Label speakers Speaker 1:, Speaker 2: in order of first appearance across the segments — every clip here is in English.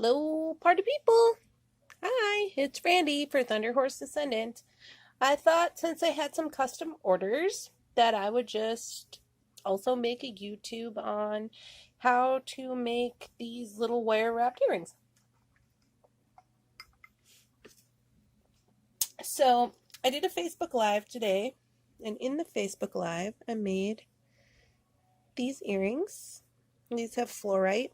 Speaker 1: Hello, party people! Hi, it's Randy for Thunderhorse Descendant. I thought since I had some custom orders that I would just also make a YouTube on how to make these little wire wrapped earrings. So I did a Facebook Live today, and in the Facebook Live I made these earrings. These have fluorite.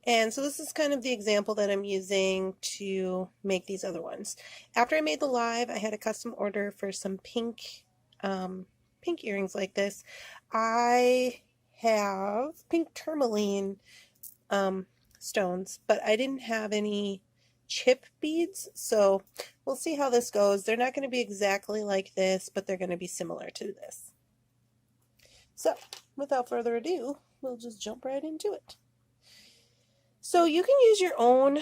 Speaker 1: And so this is kind of the example that I'm using to make these other ones. After I made the live, I had a custom order for some pink earrings like this. I have pink tourmaline stones, but I didn't have any chip beads, so we'll see how this goes. They're not going to be exactly like this, but they're going to be similar to this. So without further ado, we'll just jump right into it. So you can use your own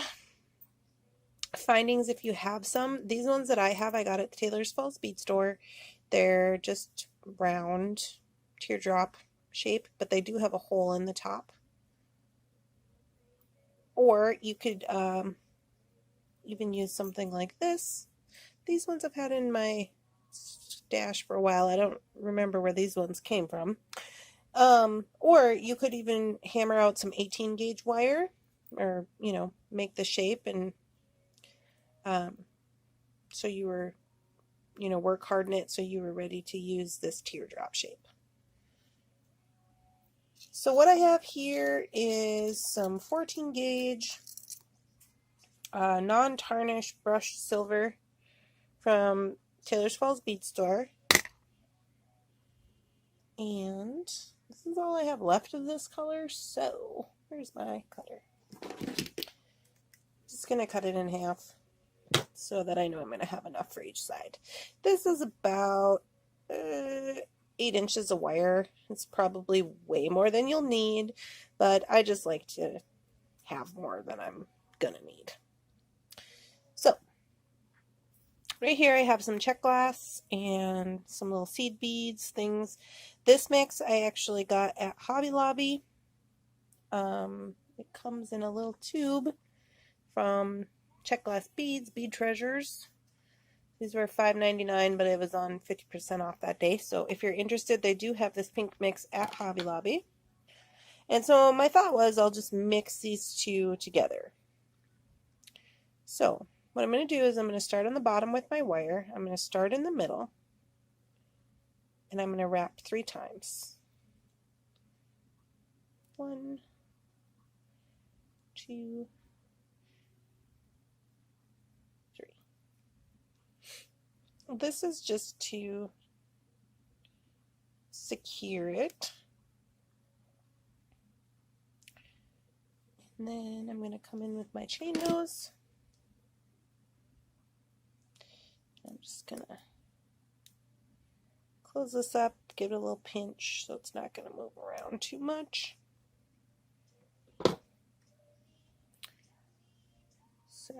Speaker 1: findings if you have some. These ones that I have, I got at the Taylor's Falls Bead Store. They're just round teardrop shape, but they do have a hole in the top. Or you could even use something like this. These ones I've had in my stash for a while. I don't remember where these ones came from. Or you could even hammer out some 18 gauge wire, or make the shape, and so you were work hard in it so you were ready to use this teardrop shape. So what I have here is some 14 gauge non-tarnished brushed silver from Taylor's Falls Bead Store, and this is all I have left of this color. So where's my cutter? Just gonna cut it in half so that I know I'm going to have enough for each side. This is about 8 inches of wire. It's probably way more than you'll need, but I just like to have more than I'm going to need. So right here I have some check glass and some little seed beads things. This mix I actually got at Hobby Lobby. It comes in a little tube from Check Glass Beads, Bead Treasures. These were $5.99, but it was on 50% off that day. So if you're interested, they do have this pink mix at Hobby Lobby. And so my thought was I'll just mix these two together. So what I'm going to do is I'm going to start on the bottom with my wire. I'm going to start in the middle, and I'm going to wrap 3 times. 1, 2, 3. This is just to secure it. And then I'm going to come in with my chain nose. I'm just going to close this up, give it a little pinch so it's not going to move around too much. So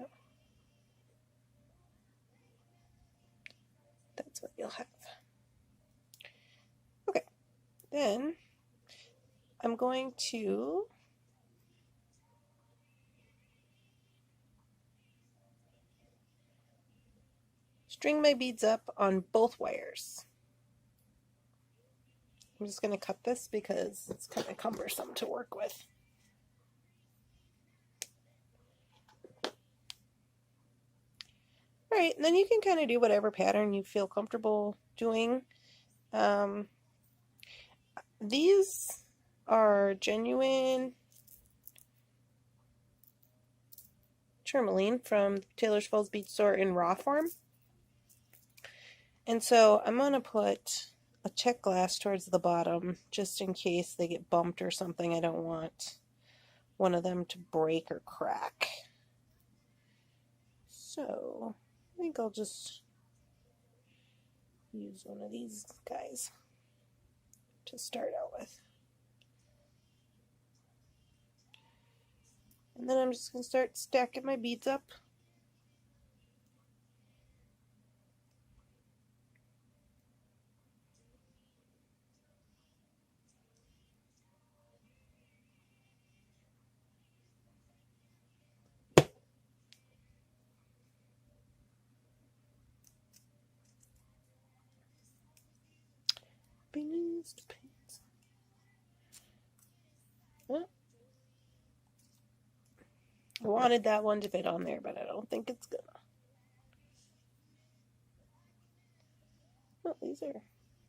Speaker 1: that's what you'll have. Okay, then I'm going to string my beads up on both wires. I'm just going to cut this because it's kind of cumbersome to work with. Alright, and then you can kind of do whatever pattern you feel comfortable doing. These are genuine tourmaline from Taylor's Falls Bead Store in raw form. And so I'm going to put a check glass towards the bottom just in case they get bumped or something. I don't want one of them to break or crack. So I think I'll just use one of these guys to start out with. And then I'm just going to start stacking my beads up. Happiness depends. Oh, I wanted that one to fit on there, but I don't think it's gonna. Oh, these are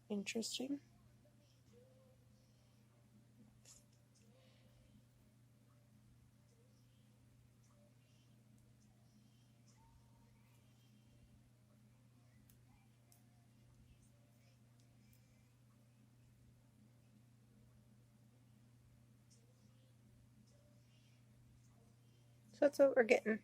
Speaker 1: interesting. So that's what we're getting.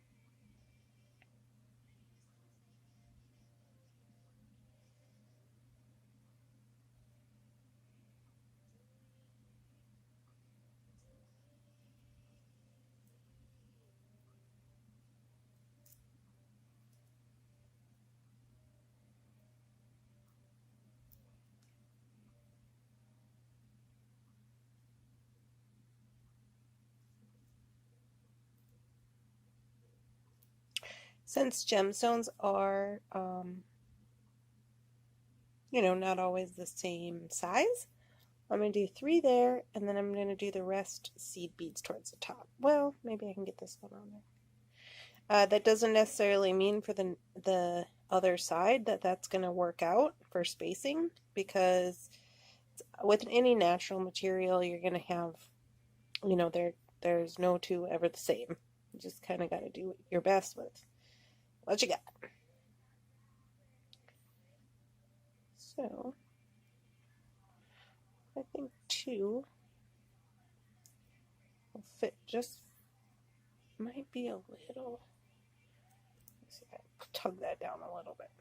Speaker 1: Since gemstones are, not always the same size, I'm going to do 3 there, and then I'm going to do the rest seed beads towards the top. Well, maybe I can get this one on there. That doesn't necessarily mean for the other side that that's going to work out for spacing, because with any natural material, you're going to have, there's no two ever the same. You just kind of got to do your best with what you got. So, I think 2 will fit just, might be a little, let's see if I tug that down a little bit.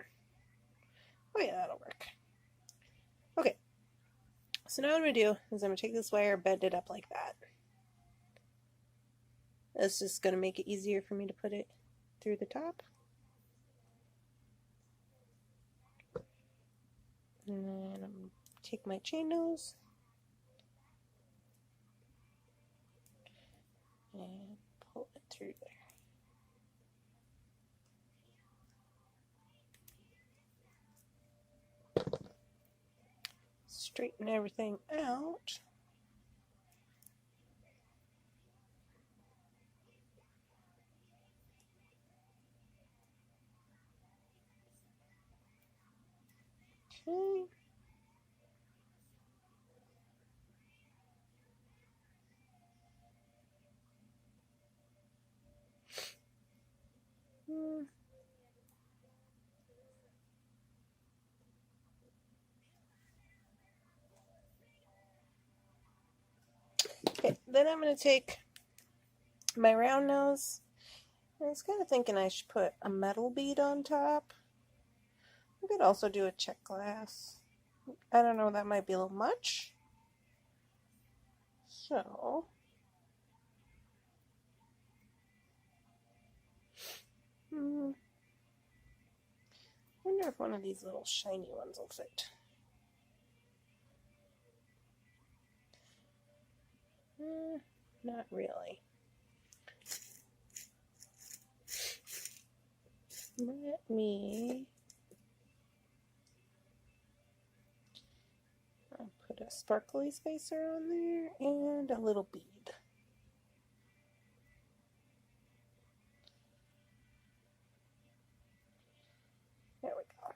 Speaker 1: Oh yeah, that'll work. Okay, so now what I'm going to do is I'm going to take this wire, bend it up like that. It's just going to make it easier for me to put it through the top. And then I'm going to take my chain nose and pull it through there. Straighten everything out. Okay. Okay, then I'm going to take my round nose. I was kind of thinking I should put a metal bead on top. I could also do a check glass. I don't know, that might be a little much. So, I wonder if one of these little shiny ones will fit. Not really. Let me put a sparkly spacer on there and a little bead. There we go.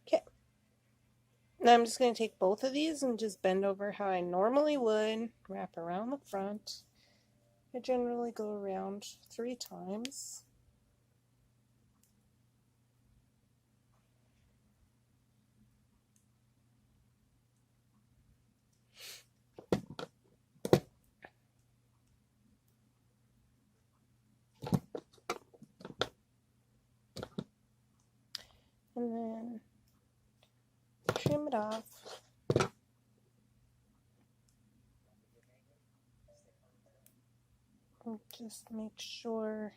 Speaker 1: Okay. Now I'm just going to take both of these and just bend over how I normally would, wrap around the front. I generally go around 3 times. And then trim it off. And just make sure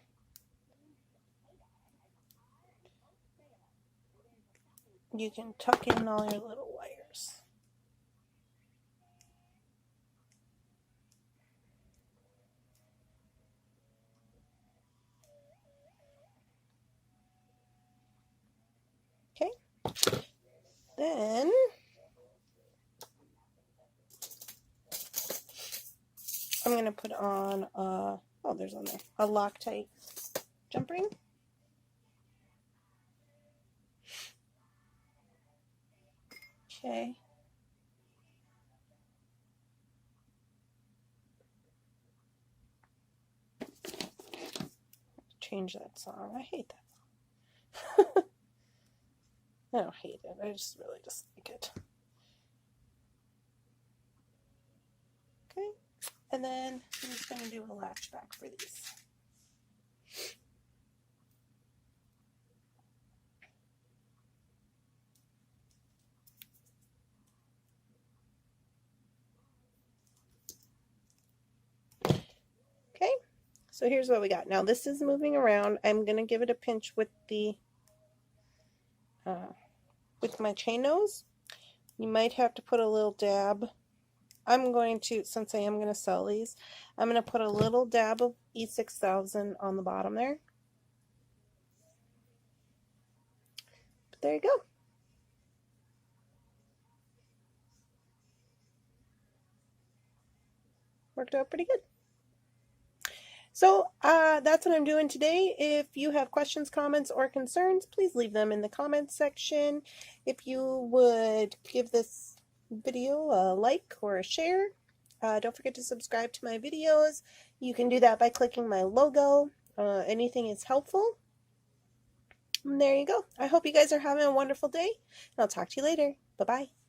Speaker 1: you can tuck in all your little wires. Okay. Then I'm going to put on, oh, there's on there, a Loctite jump ring. Okay. Change that song. I hate that. I don't hate it. I just really dislike it. Okay. And then I'm just going to do a latch back for these. Okay. So here's what we got. Now this is moving around. I'm going to give it a pinch with the with my chain nose. You might have to put a little dab. I'm going to, since I am going to sell these, I'm going to put a little dab of E6000 on the bottom there. But there you go. Worked out pretty good. So that's what I'm doing today. If you have questions, comments, or concerns, please leave them in the comments section. If you would give this video a like or a share, don't forget to subscribe to my videos. You can do that by clicking my logo. Anything is helpful. And there you go. I hope you guys are having a wonderful day. I'll talk to you later. Bye-bye.